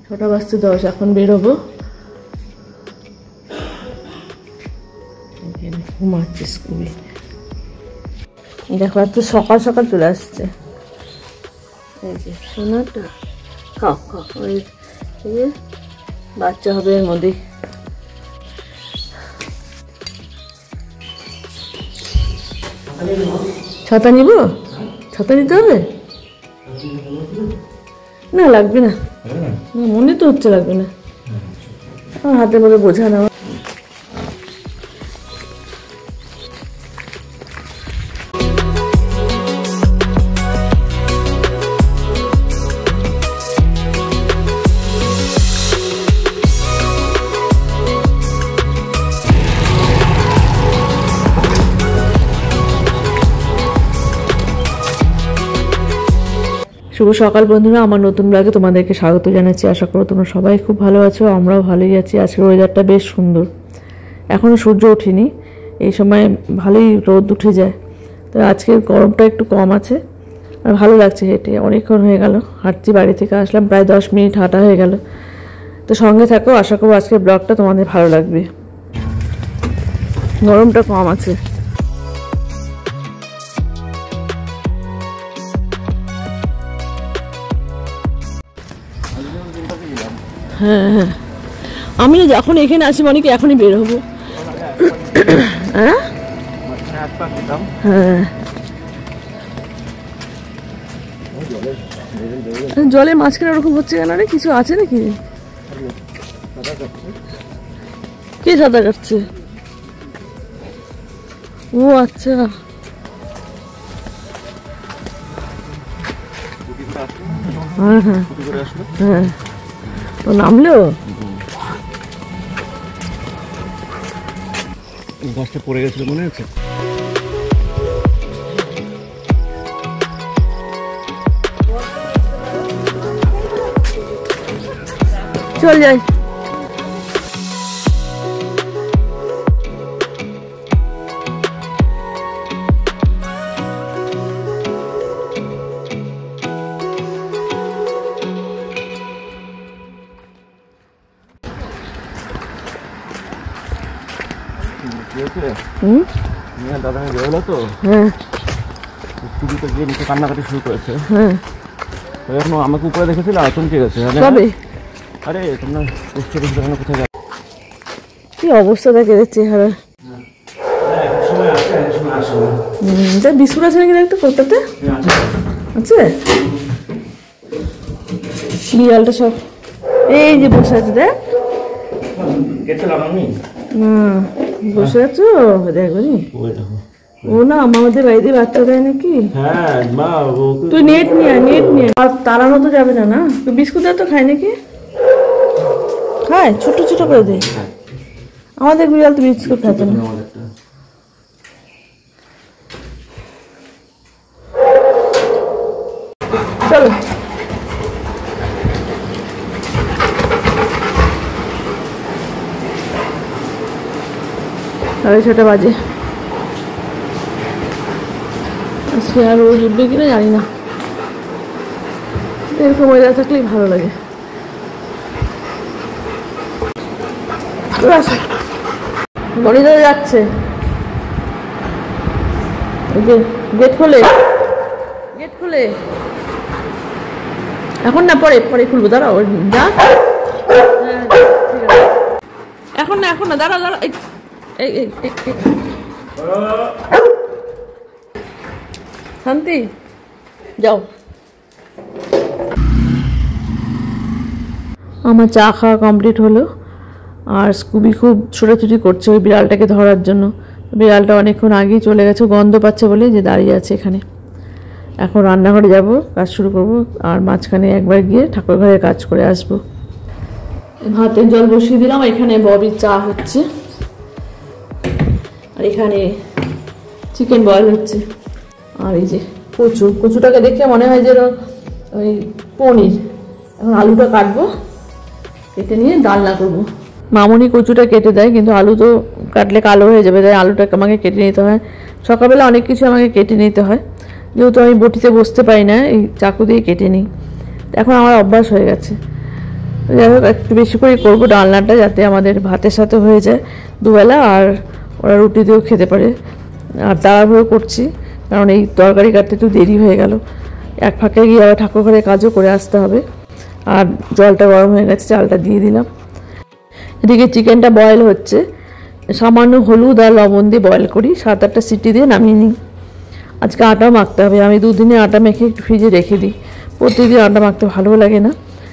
6:10 এখন বেরোবো। ঘুমাচ্ছে স্কুলে, দেখো একটু সকাল সকাল চলে আসছে। এই যে সোনাটা খাও খাও, ওই বাচ্চা হবে এর মধ্যে। ছাতা নিব? ছাতা নিতে হবে না? লাগবে না, মনে তো হচ্ছে লাগবে না। হাতের মধ্যে বোঝা নেওয়া। শুভ সকাল বন্ধুরা, আমার নতুন ব্লগে তোমাদেরকে স্বাগত জানাচ্ছি। আশা করো তোমরা সবাই খুব ভালো আছো, আমরাও ভালোই আছি। আজকের ওয়েদারটা বেশ সুন্দর, এখনও সূর্য ওঠেনি, এই সময় ভালোই রোদ উঠে যায়। তো আজকের গরমটা একটু কম আছে আর ভালো লাগছে। হেঁটে অনেকক্ষণ হয়ে গেল হাঁটছি, বাড়ি থেকে আসলাম, প্রায় 10 মিনিট হাঁটা হয়ে গেল। তো সঙ্গে থাকো, আশা করো আজকের ব্লগটা তোমাদের ভালো লাগবে। গরমটা কম আছে। হ্যাঁ হ্যাঁ, আমি যখন এখানে আসি মানে কি এখনই বের হবো। হ্যাঁ হ্যাঁ, জলের মাঝখানে ওরকম হচ্ছে কেন রে? কিছু আছে নাকি? কে সাঁতার কাটছে? ও আচ্ছা, হ্যাঁ হ্যাঁ হ্যাঁ, ও নামলো। গাছটা পড়ে গেছিল মনে আছে? চল যাই। দাদা বেরোলো তো, স্কুটিতে গিয়ে নিচে কান্নাকাটি শুরু করেছে। এখনো আমাকে উপরে দেখেছিল, চমকে গেছে। আরে তোমরা কোথায় যাবে? কি অবস্থা দেখে চেহারা। বিস্কুট আছে নাকি একটু কলকাতাতে আছে? বিড়ালটা সব এই যে বসে আছে, দেখ বসে আছো, দেখবি ও না আমাদের বাড়িতে বাচ্চা দেয় নাকি? তুই নেট নিয়ে আর তাড়ানো তো যাবে না। না বিস্কুট তো খায় নাকি? খায়, ছোট ছোট করে দে। আমাদের বিড়াল তো বিস্কুট খাচ্ছে না। চলো সাড়ে 6টা বাজে। আজকে আর রোজ উঠবে কিনা জানি না, এরকম ওয়েদার থাকলেই ভালো লাগে। গড়িয়ে ধরে যাচ্ছে, গেট খোলে, গেট খোলে। এখন না, পরে পরে খুলবো, দাঁড়াও যা। এখন না, এখন না, দাঁড়াও দাঁড়াও। শান্তি যাও। আমার চা খাওয়া কমপ্লিট হলো, আর স্কুবি খুব ছোটাছুটি করছে ওই বিড়ালটাকে ধরার জন্য। বিড়ালটা অনেকক্ষণ আগেই চলে গেছে, গন্ধ পাচ্ছে বলে যে দাঁড়িয়ে আছে এখানে। এখন রান্নাঘরে যাব, কাজ শুরু করব, আর মাঝখানে একবার গিয়ে ঠাকুর ঘরে কাজ করে আসবো। ভাতের জল বসিয়ে দিলাম, এখানে ববির চা হচ্ছে, আর এখানে চিকেন বয়েল হচ্ছে। আর এই যে কচুটাকে দেখে মনে হয় যেন ওই পনির। এখন আলুটা কাটবো, কেটে নিয়ে ডালনা করবো। মামনি কচুটা কেটে দেয়, কিন্তু আলু তো কাটলে কালো হয়ে যাবে, তাই আলুটা আমাকে কেটে নিতে হয়। সকালবেলা অনেক কিছু আমাকে কেটে নিতে হয়, যেহেতু আমি বটিতে বসতে পারি না, এই চাকু দিয়ে কেটে নিই। এখন আমার অভ্যাস হয়ে গেছে। যাই হোক একটু বেশি করে করবো ডালনাটা, যাতে আমাদের ভাতের সাথে হয়ে যায় দুবেলা, আর ওরা রুটি দিয়েও খেতে পারে। আর তাড়াহুড়ো করছি কারণ এই তরকারি কাটতে একটু দেরি হয়ে গেল। এক ফাঁকে গিয়ে আবার ঠাকুর ঘরে কাজও করে আসতে হবে। আর জলটা গরম হয়ে গেছে, চালটা দিয়ে দিলাম। এদিকে চিকেনটা বয়েল হচ্ছে, সামান্য হলুদ আর লবণ দিয়ে বয়েল করি, 7-8টা সিটি দিয়ে নামিয়ে নিই। আজকে আটা মাখতে হবে, আমি 2 দিনে আটা মেখে একটু ফ্রিজে রেখে দিই, প্রতিদিন আটা মাখতে ভালো লাগে না।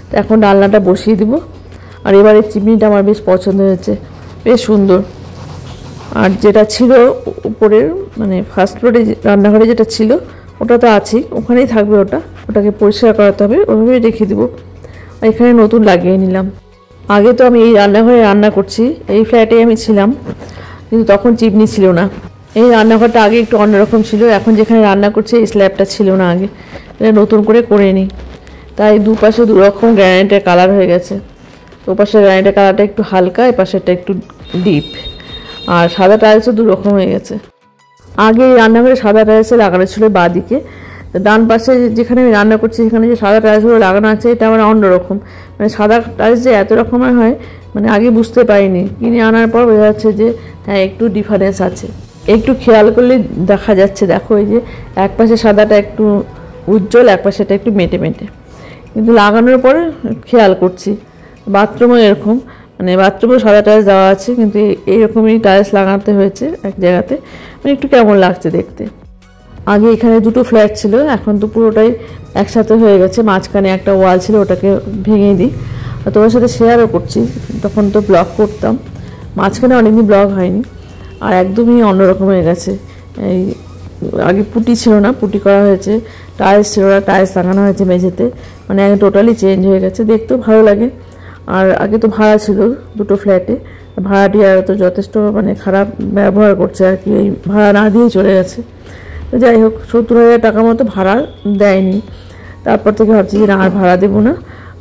তো এখন ডালনাটা বসিয়ে দিব। আর এবারে চিমনিটা আমার বেশ পছন্দ হয়েছে, বেশ সুন্দর। আর যেটা ছিল উপরের মানে ফার্স্ট ফ্লোরে রান্নাঘরে যেটা ছিল ওটা তো আছেই, ওখানেই থাকবে, ওটাকে পরিষ্কার করাতে হবে, ওইভাবেই রেখে দিব। এখানে নতুন লাগিয়ে নিলাম। আগে তো আমি এই রান্নাঘরে রান্না করছি, এই ফ্ল্যাটে আমি ছিলাম, কিন্তু তখন চিমনি ছিল না। এই রান্নাঘরটা আগে একটু অন্যরকম ছিল, এখন যেখানে রান্না করছি এই স্ল্যাবটা ছিল না আগে, এটা নতুন করে নিই। তাই দুপাশে দুরকম গ্রানাইটের কালার হয়ে গেছে। ওপাশে গ্রানাইটের কালারটা একটু হালকা, এপাশেরটা একটু ডিপ, আর সাদা টাইলসও দুরকম হয়ে গেছে। আগে এই রান্নাঘরে সাদা টাইলসে লাগানো ছিল বাঁদিকে, ডান পাশে যেখানে আমি রান্না করছি সেখানে যে সাদা টাইলসগুলো লাগানো আছে এটা আমার অন্যরকম। মানে সাদা টাইলস যে এত রকমের হয় মানে আগে বুঝতে পারিনি, কিনে আনার পর বোঝা যাচ্ছে যে হ্যাঁ একটু ডিফারেন্স আছে। একটু খেয়াল করলে দেখা যাচ্ছে, দেখো এই যে এক পাশে সাদাটা একটু উজ্জ্বল, এক পাশেটা একটু মেটে মেটে, কিন্তু লাগানোর পরে খেয়াল করছি বাথরুমও এরকম, মানে বাথরুমেও সাদা টাইলস দেওয়া আছে, কিন্তু এইরকমই টাইলস লাগাতে হয়েছে এক জায়গাতে, মানে একটু কেমন লাগছে দেখতে। আগে এখানে 2টো ফ্ল্যাট ছিল, এখন তো পুরোটাই একসাথে হয়ে গেছে। মাঝখানে একটা ওয়াল ছিল, ওটাকে ভেঙে দিই। আর তোমার সাথে শেয়ারও করছি, তখন তো ব্লগ করতাম, মাঝখানে অনেকদিন ব্লগ হয়নি। আর একদমই অন্যরকম হয়ে গেছে। এই আগে পুটি ছিল না, পুটি করা হয়েছে, টাইলস ছিল না, টাইলস লাগানো হয়েছে মেঝেতে, মানে টোটালি চেঞ্জ হয়ে গেছে, দেখতেও ভালো লাগে। আর আগে তো ভাড়া ছিল 2টো ফ্ল্যাটে, ভাড়াটিয়া তো যথেষ্ট মানে খারাপ ব্যবহার করছে আর কি, এই ভাড়া না দিয়েই চলে গেছে। তো যাই হোক 70,000 টাকা মতো ভাড়া দেয়নি। তারপর থেকে ভাবছি যে না আর ভাড়া দেবো না,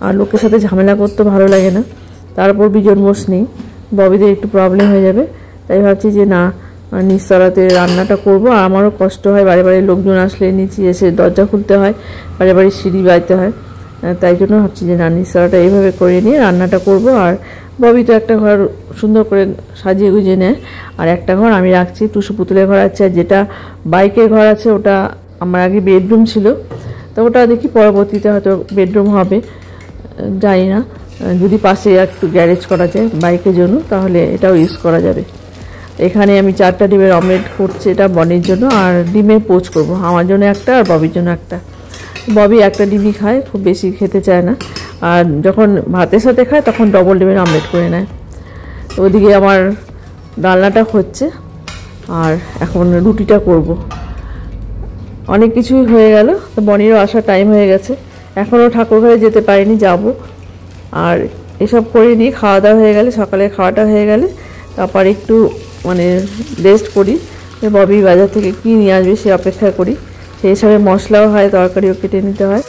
আর লোকের সাথে ঝামেলা করতে ভালো লাগে না। তারপর বিজন বোস নেই, ববিদের একটু প্রবলেম হয়ে যাবে, তাই ভাবছি যে না নিচতলাতে রান্নাটা করব। আর আমারও কষ্ট হয়, বাড়ি বাড়ি লোকজন আসলে নিচে এসে দরজা খুলতে হয়, বাড়ি বাড়ি সিঁড়ি বাইতে হয়, তাই জন্য ভাবছি যে না নিচতলাটা এইভাবে করে নিয়ে রান্নাটা করব। আর ববি তো একটা ঘর সুন্দর করে সাজিয়ে গুজিয়ে নেয়, আর একটা ঘর আমি রাখছি, টুসু পুতুলের ঘর আছে, আর যেটা বাইকের ঘর আছে ওটা আমার আগে বেডরুম ছিল, তো ওটা দেখি পরবর্তীতে হয়তো বেডরুম হবে, জানি না। যদি পাশে একটু গ্যারেজ করা যায় বাইকের জন্য তাহলে এটাও ইউজ করা যাবে। এখানে আমি 4টা ডিমের অমলেট করছি, এটা বনির জন্য, আর ডিমের পোচ করব, আমার জন্য একটা আর ববির জন্য একটা। ববি একটা ডিমই খায়, খুব বেশি খেতে চায় না, আর যখন ভাতের সাথে খায় তখন ডবল ডিমের অমলেট করে নেয়। ওদিকে আমার ডালনাটা হচ্ছে, আর এখন রুটিটা করব। অনেক কিছুই হয়ে গেল, তো বনিরও আসার টাইম হয়ে গেছে, এখনও ঠাকুর ঘরে যেতে পারিনি, যাব। আর এসব করে নিয়ে খাওয়া দাওয়া হয়ে গেলে, সকালে খাওয়াটা হয়ে গেলে তারপর একটু মানে রেস্ট করি, ববি বাজার থেকে কী নিয়ে আসবে সে অপেক্ষা করি, সেই হিসাবে মশলাও হয়, তরকারিও কেটে নিতে হয়।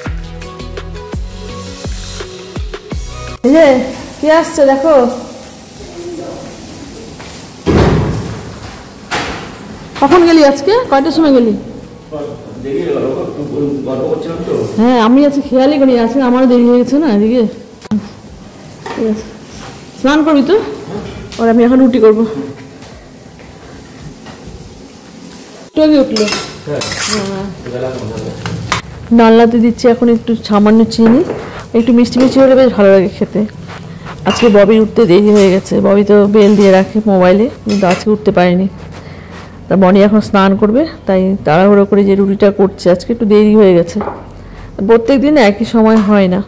এই যে কে আসছে দেখো, কখন গেলি আজকে, কয়টার সময় গেলি? হ্যাঁ আমি আজকে খেয়ালই করি, আজকে আমারও দেরি হয়ে গেছে না এদিকে। ঠিক আছে, স্নান করবি তো? আর আমি এখন রুটি করবো। উঠলো ডালনাতে দিচ্ছি এখন একটু সামান্য চিনি, একটু মিষ্টি মিষ্টি হলে বেশ ভালো লাগে খেতে। আজকে ববি উঠতে দেরি হয়ে গেছে, ববি তো বেল দিয়ে রাখে মোবাইলে, কিন্তু আজকে উঠতে পারেনি। তা বনি এখন স্নান করবে, তাই তাড়াহুড়ো করে যে রুটিটা করছে, আজকে একটু দেরি হয়ে গেছে। প্রত্যেক দিন একই সময় হয় না,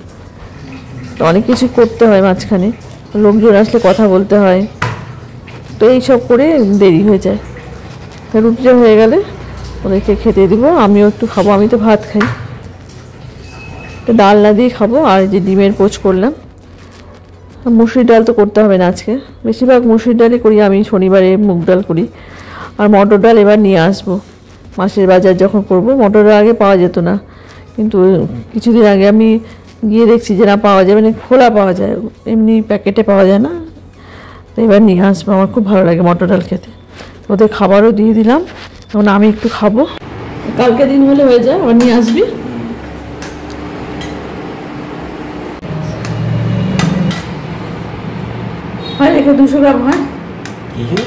তো অনেক কিছু করতে হয় মাঝখানে, লোকজন আসলে কথা বলতে হয়, তো এইসব করে দেরি হয়ে যায়। রুটিটা হয়ে গেলে ওদেরকে খেতে দিব, আমিও একটু খাবো, আমি তো ভাত খাই, তো ডাল না দিয়ে খাবো। আর যে ডিমের পোচ করলাম, মুসুরির ডাল তো করতে হবে না আজকে, বেশিরভাগ মুসুরির ডালই করি আমি, শনিবারে মুগ ডাল করি। আর মটর ডাল এবার নিয়ে আসবো, মাসের বাজার যখন করব। মটর ডাল আগে পাওয়া যেত না, কিন্তু কিছুদিন আগে আমি গিয়ে দেখছি যে না পাওয়া যায়, মানে খোলা পাওয়া যায়, এমনি প্যাকেটে পাওয়া যায় না, তো এবার নিয়ে আসবো। আমার খুব ভালো লাগে মটর ডাল খেতে। ওদের খাবারও দিয়ে দিলাম, এখন আমি একটু খাবো, কালকে দিন হলে হয়ে যায়, আবার নিয়ে আসবি। হয় এখানে 200 গ্রাম হয় কিছু।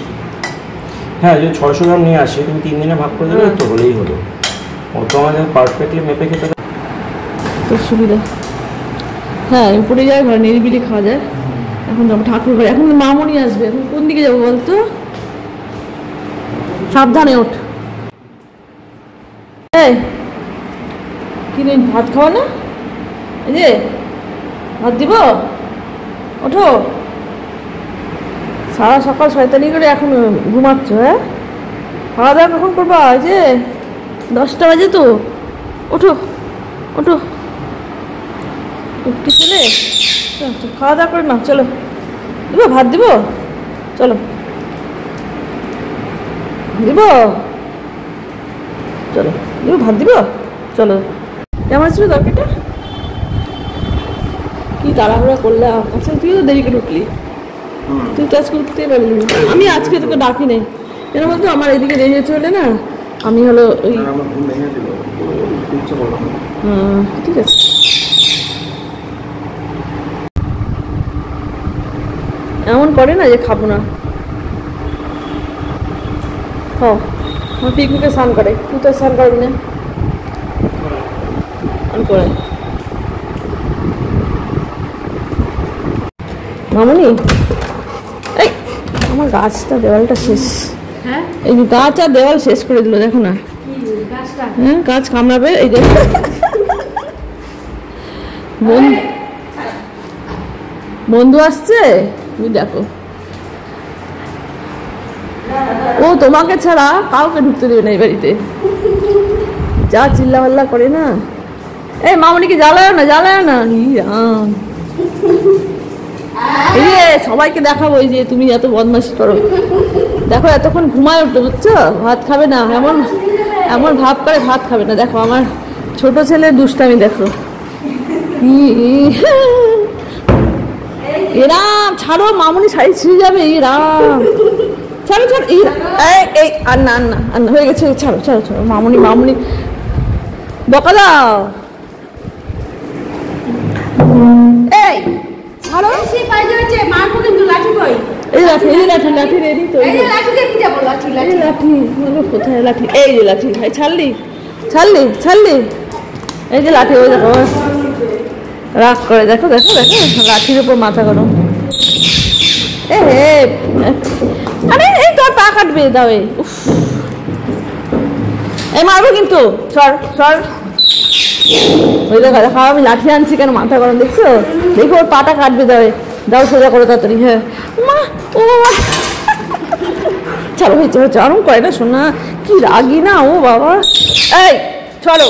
হ্যাঁ যদি 600 গ্রাম নিয়ে আসে তুমি 3 দিনে ভাগ করে দেবে তো হলেই হলো। অত আমাদের পারফেক্টলি মেপে খেতে খুব সুবিধা। হ্যাঁ উপরে যায় ঘরে নিরিবিলি খাওয়া যায়। এখন যাবো ঠাকুর ঘরে, এখন মামনি আসবে, এখন কোন দিকে যাবো বলতো? সাবধানে ওঠ। কি নেই ভাত খাওয়া না? এই যে ভাত দিব, ওঠো। সারা সকাল শয়তানি করে এখন ঘুমাচ্ছ? হ্যাঁ খাওয়া দাওয়া কখন করবা? এই যে 10টা বাজে তো, ওঠো ওঠো। উঠতে চলে খাওয়া দাওয়া করে না, চলো দিব ভাত দিব, চলো দিব, চলো দিব ভাত দিব, চলো। কেমন ছিল তরকারিটা? কি তাড়াহুড়া করলাম। আচ্ছা তুই তো দেরি করে উঠলি, তুই তো আজকে উঠতেই পারলি। আমি আজকে তোকে ডাকি নেই কেন বলতো, আমার এদিকে দেরি হচ্ছে বলে না, আমি হলো ওই ঠিক আছে। এমন করে না যে খাবো না, হ্যাঁ আমার পিকুকে স্নান করে, তুই তো স্নান করবি না করে। মামনি এই আমার গাছটা দেওয়ালটা শেষ, এই গাছ আর দেওয়াল শেষ করে দিল দেখো না। হ্যাঁ গাছ কামড়াবে। এই যে বন্ধু আসছে তুমি দেখো, ও তোমাকে ছাড়া কাউকে ঢুকতে দেবে না এই বাড়িতে, যা চিল্লা পাল্লা করে না। এই মামনিকে জ্বালায় না, জ্বালায় না। এই যে সবাইকে দেখাবো এই যে তুমি এত বদমাশি করো। দেখো এতক্ষণ ঘুমায় উঠতে, বুঝছো? ভাত খাবে না, এমন এমন ভাব করে ভাত খাবে না। দেখো আমার ছোট ছেলে দুষ্টামি দেখো। এরাম ছাড়ো, মামনি শাড়ি ছিঁড়ে যাবে। এরাম ছাড়ো ছাড়ো, এই আর না আর না আর না, হয়ে গেছে, ছাড়ো ছাড়ো ছাড়ো। মামনি মামনি বকা দাও। এই ছাড়ো, এই লাঠি, এই লাঠি, লাঠি রেডি তো, লাঠি কোথায় লাঠি? এই যে লাঠি, ছাড়লি ছাড়লি ছাড়লি, এই যে লাঠি। ওই দেখো রাগ করে, দেখো দেখো দেখো লাঠির উপর মাথা গরম। এ হে আরে এই তোর পা কাটবে, দাও। এই মারবো কিন্তু, সর সর। ওই দেখো দেখো আমি লাঠি আনছি কেন, মাথা গরম দেখছো? দেখো ওর পাটা কাটবে, দাও দাও সোজা করো তাড়াতাড়ি। হ্যাঁ মা ও চলো হয়েছে হচ্ছে, আরম করে না শোনা, কি রাগি না ও বাবা। এই চলো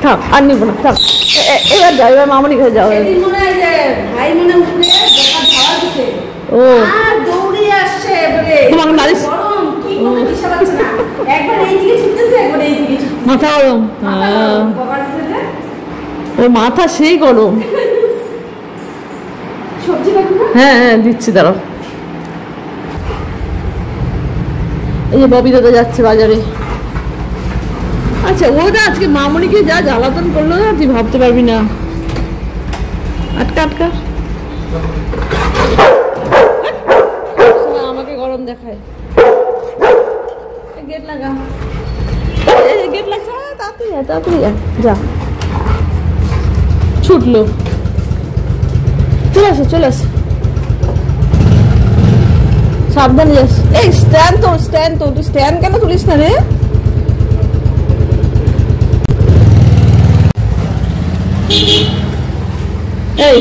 থাক, আর নিবো না থাক। এবার যাও, এবার মামনি ঘরে যাও। ও তোমাকে মারিস মাথা গরম, ও মাথা সেই গরম। হ্যাঁ হ্যাঁ দিচ্ছি, দাঁড়াও। এই যে ববি দাদা যাচ্ছে বাজারে। আচ্ছা ওটা আজকে মামনিকে যা জ্বালাতন করলো না, তুই ভাবতে পারবি না। আটকা আটকা, আমাকে গরম দেখায়। গেট লাগা, গেট লাগছে, তাড়াতাড়ি যা তাড়াতাড়ি যা। ছুটলো, চলে আসো চলে আসো, সাবধানে যাস। এই স্ট্যান্ড তো, স্ট্যান্ড তো, তুই স্ট্যান্ড কেন তুলিস না রে? এই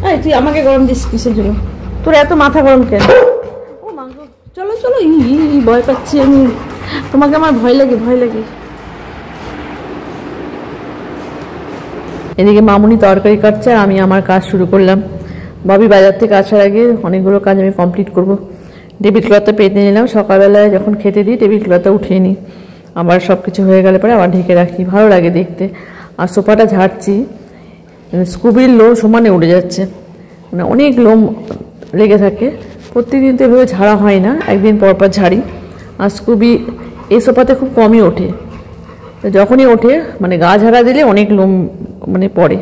এই তুই আমাকে গরম দিস কিসের জন্য? তোর এত মাথা গরম কেন? ও মা গো, চলো চলো, ভয় পাচ্ছি আমি, তোমাকে আমার ভয় লাগে ভয় লাগে। এদিকে মামুনি তরকারি কাটছে আর আমি আমার কাজ শুরু করলাম। ববি বাজার থেকে আসার আগে অনেকগুলো কাজ আমি কমপ্লিট করব। টেবিল ক্লথটা পেতে নিলাম, সকালবেলায় যখন খেতে দিই টেবিল ক্লথটা উঠিয়ে নিই, আবার সব কিছু হয়ে গেলে পরে আবার ঢেকে রাখি, ভালো লাগে দেখতে। আর সোফাটা ঝাড়ছি, স্কুবির লোম সমানে উড়ে যাচ্ছে, মানে অনেক লোম লেগে থাকে। প্রতিদিন তো এভাবে ঝাড়া হয় না, একদিন পর পর ঝাড়ি। আর স্কুবি এই সোফাতে খুব কমই ওঠে, যখনই ওঠে মানে গা ঝাড়া দিলে অনেক লোম মানে পড়ে।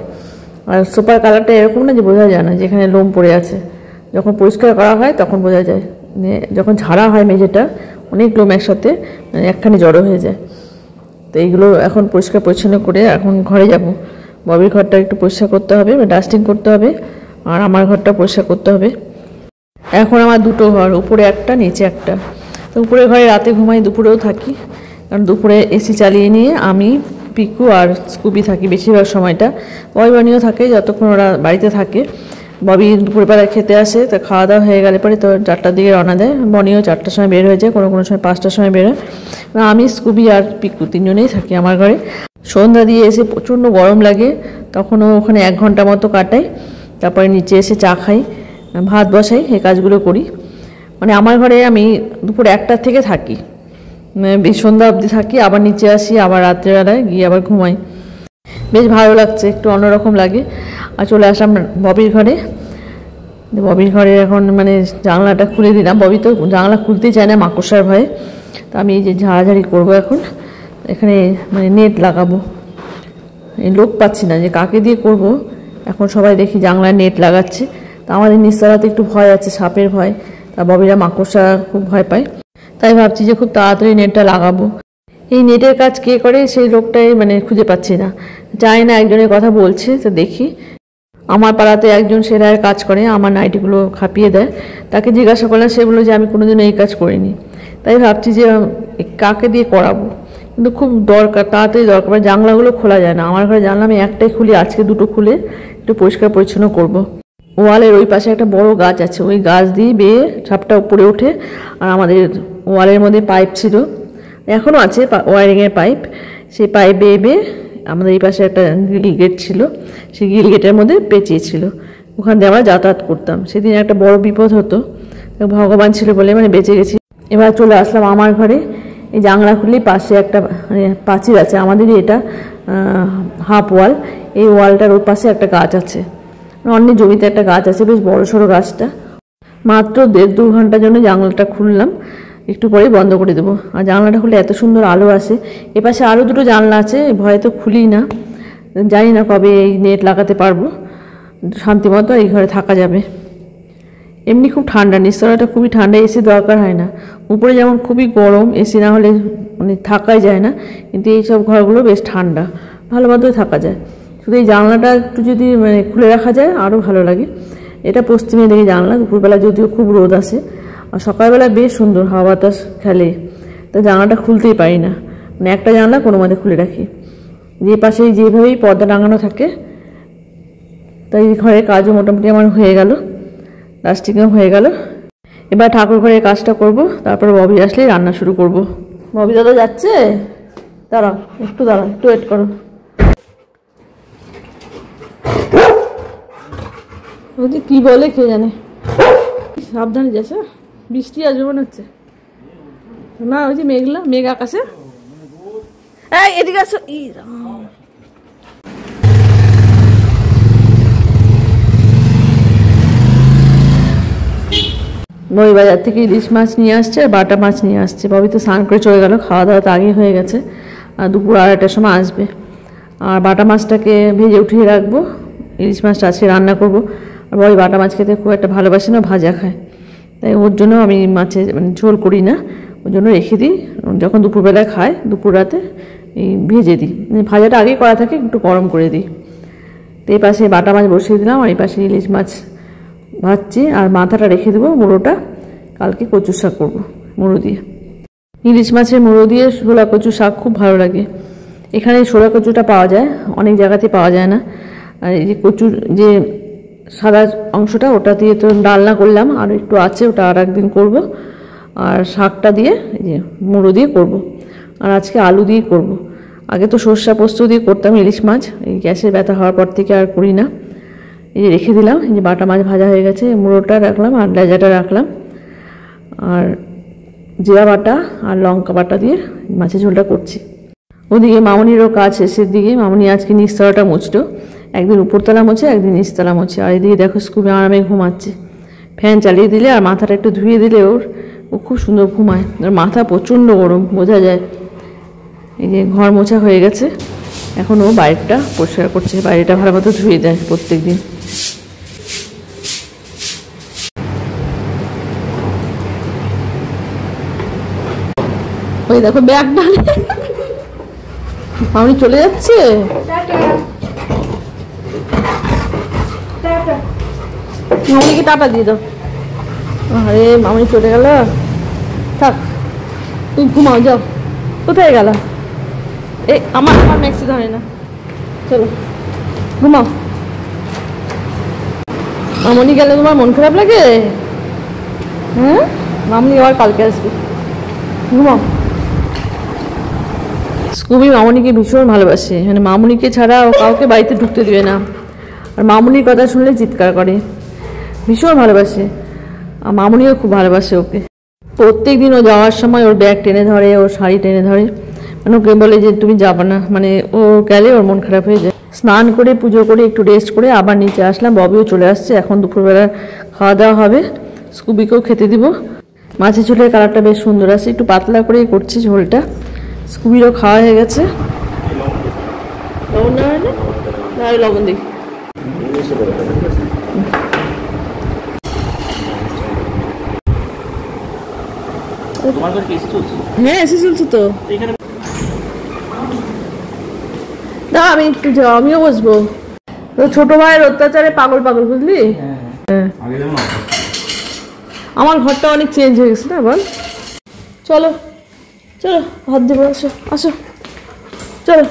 আর সোফার কালারটা এরকম না যে বোঝা যায় না যেখানে লোম পড়ে আছে, যখন পরিষ্কার করা হয় তখন বোঝা যায়, যখন ঝাড়া হয় মেঝেটা অনেক লোম একসাথে একখানে জড়ো হয়ে যায়। তো এইগুলো এখন পরিষ্কার পরিচ্ছন্ন করে এখন ঘরে যাব। ববির ঘরটা একটু পরিষ্কার করতে হবে, ডাস্টিং করতে হবে, আর আমার ঘরটা পরিষ্কার করতে হবে। এখন আমার দুটো ঘর, উপরে একটা নিচে একটা। তো উপরে ঘরে রাতে ঘুমাই, দুপুরেও থাকি, কারণ দুপুরে এসি চালিয়ে নিয়ে আমি, পিকু আর স্কুবি থাকি বেশিরভাগ সময়টা। বনিও থাকে যতক্ষণ ওরা বাড়িতে থাকে। ববি দুপুরবেলায় খেতে আসে, তো খাওয়া দাওয়া হয়ে গেলে পরে তো 4টার দিকে রওনা দেয়। বনিও 4টার সময় বের হয়ে যায়, কোনো কোনো সময় 5টার সময় বেরোয়। আমি, স্কুবি আর পিকু 3জনেই থাকি আমার ঘরে। সন্ধ্যা দিয়ে এসে প্রচণ্ড গরম লাগে, তখনও ওখানে 1 ঘন্টা মতো কাটাই। তারপরে নিচে এসে চা খাই, ভাত বসাই, এই কাজগুলো করি। মানে আমার ঘরে আমি দুপুর 1টার থেকে থাকি, সন্ধ্যা অবধি থাকি, আবার নিচে আসি, আবার রাত্রেবেলায় গিয়ে আবার ঘুমাই। বেশ ভালো লাগছে, একটু অন্যরকম লাগে। আর চলে আসলাম ববির ঘরে। ববির ঘরে এখন মানে জানলাটা খুলে দিলাম। ববি তো জানলা খুলতেই চায় না মাকড়সার ভয়ে। তো আমি এই যে ঝাড়াঝাড়ি করবো এখন, এখানে মানে নেট লাগাবো। এই লোক পাচ্ছি না যে কাকে দিয়ে করব। এখন সবাই দেখি জানলায় নেট লাগাচ্ছে। তা আমাদের নিচতলাতে একটু ভয় আছে, সাপের ভয়। তা ববিরা মাকড়সা খুব ভয় পায়, তাই ভাবছি যে খুব তাড়াতাড়ি নেটটা লাগাবো। এই নেটের কাজ কে করে সেই লোকটাই মানে খুঁজে পাচ্ছি না। জানি না, একজনের কথা বলছে, তো দেখি। আমার পাড়াতে একজন সেলাইয়ের কাজ করে, আমার নাইটিগুলো খাপিয়ে দেয়। তাকে জিজ্ঞাসা করলাম, সে বললো যে আমি কোনোদিনও এই কাজ করিনি। তাই ভাবছি যে কাকে দিয়ে করাবো, কিন্তু খুব দরকার, তাড়াতাড়ি দরকার। জানলাগুলো খোলা যায় না আমার ঘরে, জানলা আমি একটাই খুলি, আজকে 2টো খুলে একটু পরিষ্কার পরিচ্ছন্ন করব। ওয়ালের ওই পাশে একটা বড় গাছ আছে, ওই গাছ দিয়ে বেয়ে ছাপটা উপরে ওঠে। আর আমাদের ওয়ালের মধ্যে পাইপ ছিল, এখনও আছে ওয়ারিংয়ের পাইপ, সেই পাইপ বেয়ে বেয়ে আমাদের এই পাশে একটা গ্রিল গেট ছিল, সেই গ্রিল গেটের মধ্যে পেঁচিয়েছিল। ওখান দিয়ে আমরা যাতায়াত করতাম। সেদিন একটা বড় বিপদ হতো, ভগবান ছিল বলে মানে বেঁচে গেছি। এবার চলে আসলাম আমার ঘরে। এই জানলা খুললেই পাশে একটা মানে পাঁচিল আছে, আমাদেরই এটা হাফ ওয়াল। এই ওয়ালটার ওর পাশে একটা গাছ আছে, অন্য জমিতে একটা গাছ আছে, বেশ বড় সড়ো গাছটা। মাত্র 1.5-2 ঘন্টার জন্য জানলাটা খুললাম, একটু পরেই বন্ধ করে দেবো। আর জানলাটা খুলে এত সুন্দর আলো আসে। এপাশে আরও 2টো জানলা আছে, ভয়ে তো খুলি না, জানি না কবে এই নেট লাগাতে পারবো, শান্তিমতো এই ঘরে থাকা যাবে। এমনি খুব ঠান্ডা, নিচতলাটা খুবই ঠান্ডা, এসি দরকার হয় না। উপরে যেমন খুবই গরম, এসি না হলে মানে থাকাই যায় না, কিন্তু এইসব ঘরগুলো বেশ ঠান্ডা, ভালো মতোই থাকা যায়। শুধু এই জানলাটা একটু যদি মানে খুলে রাখা যায় আরও ভালো লাগে। এটা পশ্চিমে দিকে জানলা, দুপুরবেলা যদিও খুব রোদ আসে, আর সকালবেলা বেশ সুন্দর হাওয়া বাতাস খেলে। তো জানলাটা খুলতেই পারি না, মানে একটা জানলা কোনো মতে খুলে রাখি। যে পাশে যেভাবেই পর্দা টাঙানো থাকে। তাই ঘরের কাজও মোটামুটি আমার হয়ে গেল, ডাস্টিংও হয়ে গেল। এবার ঠাকুর ঘরের কাজটা করব, তারপর ববি আসলেই রান্না শুরু করব। ববি দাদা যাচ্ছে, দাঁড়াও একটু, দাঁড়াও একটু ওয়েট করো। বলছি কি বলে কে জানে, সাবধানে যাচ্ছে, বৃষ্টি আসবে মনে হচ্ছে না। ওই যে মেঘলা, মেঘ আকাশে। এই এদিকে আসো। বই বাজার থেকে ইলিশ মাছ নিয়ে আসছে, আর বাটা মাছ নিয়ে আসছে। ববি তো স্নান করে চলে গেল, খাওয়া দাওয়া তো আগে হয়ে গেছে। আর দুপুর 2:30টার সময় আসবে। আর বাটা মাছটাকে ভেজে উঠিয়ে রাখবো, ইলিশ মাছটা আজকে রান্না করবো। আর ববি বাটা মাছ খেতে খুব একটা ভালোবাসে না, ভাজা খায়। তাই ওর জন্য আমি মাছের মানে ঝোল করি না, ওর জন্য রেখে দিই। যখন দুপুরবেলায় খায়, দুপুর রাতে এই ভেজে দিই, ভাজাটা আগেই করা থাকে, একটু গরম করে দিই। তো এই পাশে বাটা মাছ বসিয়ে দিলাম, আর এই পাশে ইলিশ মাছ ভাজছি। আর মাথাটা রেখে দেবো, মুড়োটা কালকে কচুর শাক করবো মুড়ো দিয়ে। ইলিশ মাছের মুড়ো দিয়ে ছোলা কচু শাক খুব ভালো লাগে। এখানে ছোলা কচুটা পাওয়া যায়, অনেক জায়গাতে পাওয়া যায় না। আর এই যে কচুর যে সাদা অংশটা, ওটা দিয়ে তো ডালনা করলাম, আর একটু আছে, ওটা আর একদিন করবো। আর শাকটা দিয়ে এই যে মুড়ো দিয়ে করব। আর আজকে আলু দিয়ে করব। আগে তো সর্ষা পোস্ত দিয়ে করতাম ইলিশ মাছ, এই গ্যাসের ব্যথা হওয়ার পর থেকে আর করি না। এই যে রেখে দিলাম, এই যে বাটা মাছ ভাজা হয়ে গেছে, মুড়োটা রাখলাম আর লেজাটা রাখলাম। আর জিরা বাটা আর লঙ্কা বাটা দিয়ে মাছের ঝোলটা করছি। ওদিকে মামনিরও কাজ শেষের দিকে। মামনি আজকে নিচতলাটা মুছলো, একদিন উপরতলা মোছে, একদিন নিচতলা মোছে। আর এদিকে দেখো স্কুবে আরামে ঘুমাচ্ছে, ফ্যান চালিয়ে দিলে আর মাথাটা একটু ধুয়ে দিলে ও খুব সুন্দর ঘুমায়। ওর মাথা প্রচণ্ড গরম, বোঝা যায়। এই যে ঘর মোছা হয়ে গেছে, এখন ও বাইরেটা পরিষ্কার করছে, বাইরেটা ভালো মতো ধুয়ে দেয় প্রত্যেক দিন। ওই দেখো ব্যাগটা মামনি চলে যাচ্ছে। মামনিকে টাটা দিয়ে দাও। আরে মামনি চলে গেল, থাক তুমি ঘুমাও, যাও। কোথায় গেল? এই আমার ম্যাক্সি ধরে না, চলো ঘুমাও। মামনি গেলে তোমার মন খারাপ লাগে? হ্যাঁ, মামনি আবার কালকে আসবে, ঘুমাও। স্কুবি মামনিকে ভীষণ ভালোবাসে, মানে মামনিকে ছাড়া ও কাউকে বাড়িতে ঢুকতে দেবে না, আর মামনির কথা শুনলে চিৎকার করে, ভীষণ ভালোবাসে। আর মামনিও খুব ভালোবাসে ওকে। প্রত্যেক দিন ও যাওয়ার সময় ওর ব্যাগ টেনে ধরে, ওর শাড়ি টেনে ধরে, মানে ওকে বলে যে তুমি যাবে না, মানে ও গেলে ওর মন খারাপ হয়ে যায়। স্নান করে পুজো করে একটু রেস্ট করে আবার নিচে আসলাম। ববিও চলে আসছে, এখন দুপুরবেলা খাওয়া দাওয়া হবে, স্কুবিকেও খেতে দিব। মাছের ঝোলের কালারটা বেশ সুন্দর আছে, একটু পাতলা করেই করছি ঝোলটা। স্কুবিরও খাওয়া হয়ে গেছে। লবণ দেওয়া হয় না, লবণ দিই। হ্যাঁ এসে চলছে তো, না আমি একটু যাও, আমিও বসবো। ছোট ভাইয়ের অত্যাচারে পাগল পাগল, বুঝলি? আমার ঘরটা অনেক চেঞ্জ হয়ে গেছে না, বল। চলো চলো হাত দেবো, আসো আসো, চলো।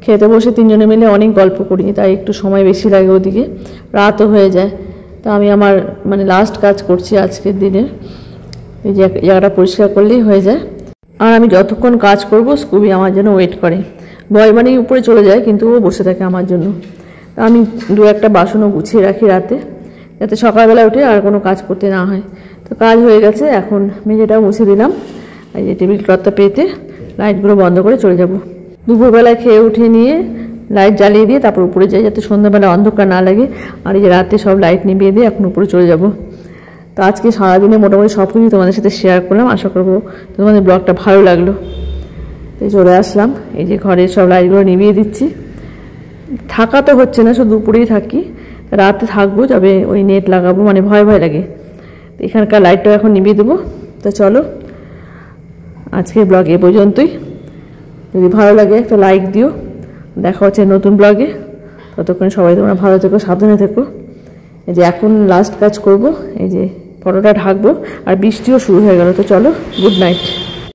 খেতে বসে তিনজনে মিলে অনেক গল্প করি, তাই একটু সময় বেশি লাগে, ওদিকে রাতও হয়ে যায়। তা আমি আমার মানে লাস্ট কাজ করছি আজকের দিনে, এই যে জায়গাটা পরিষ্কার করলেই হয়ে যায়। আর আমি যতক্ষণ কাজ করব স্কুবি আমার জন্য ওয়েট করে, ভয় মানে উপরে চলে যায় কিন্তু ও বসে থাকে আমার জন্য। আমি দু একটা বাসনও গুছিয়ে রাখি রাতে, যাতে সকালবেলা উঠে আর কোনো কাজ করতে না হয়। তো কাজ হয়ে গেছে, এখন মেঝেটাও মুছে দিলাম। এই যে টেবিল ক্লথটা পেতে লাইটগুলো বন্ধ করে চলে যাব। দুপুরবেলায় খেয়ে উঠে নিয়ে লাইট জ্বালিয়ে দিয়ে তারপর উপরে যাই, যাতে সন্ধ্যাবেলা অন্ধকার না লাগে। আর এই যে রাতে সব লাইট নিভিয়ে দিয়ে এখন উপরে চলে যাব। তো আজকে সারাদিনে মোটামুটি সব কিছু তোমাদের সাথে শেয়ার করলাম, আশা করবো তোমাদের ব্লগটা ভালো লাগলো। তো চলে আসলাম, এই যে ঘরের সব লাইটগুলো নিভিয়ে দিচ্ছি। থাকা তো হচ্ছে না, শুধু উপরেই থাকি, রাতে থাকবো, তবে ওই নেট লাগাবো, মানে ভয় ভয় লাগে। তো এখানকার লাইটটা এখন নিভিয়ে দেবো। তো চলো আজকের ব্লগ এ পর্যন্তই। যদি ভালো লাগে একটা লাইক দিও। দেখা হচ্ছে নতুন ব্লগে, ততক্ষণ সবাই তোমরা ভালো থেকো, সাবধানে থেকো। এই যে এখন লাস্ট কাজ করব, এই যে ফটোটা ঢাকবো, আর বৃষ্টিও শুরু হয়ে গেল। তো চলো, গুড নাইট।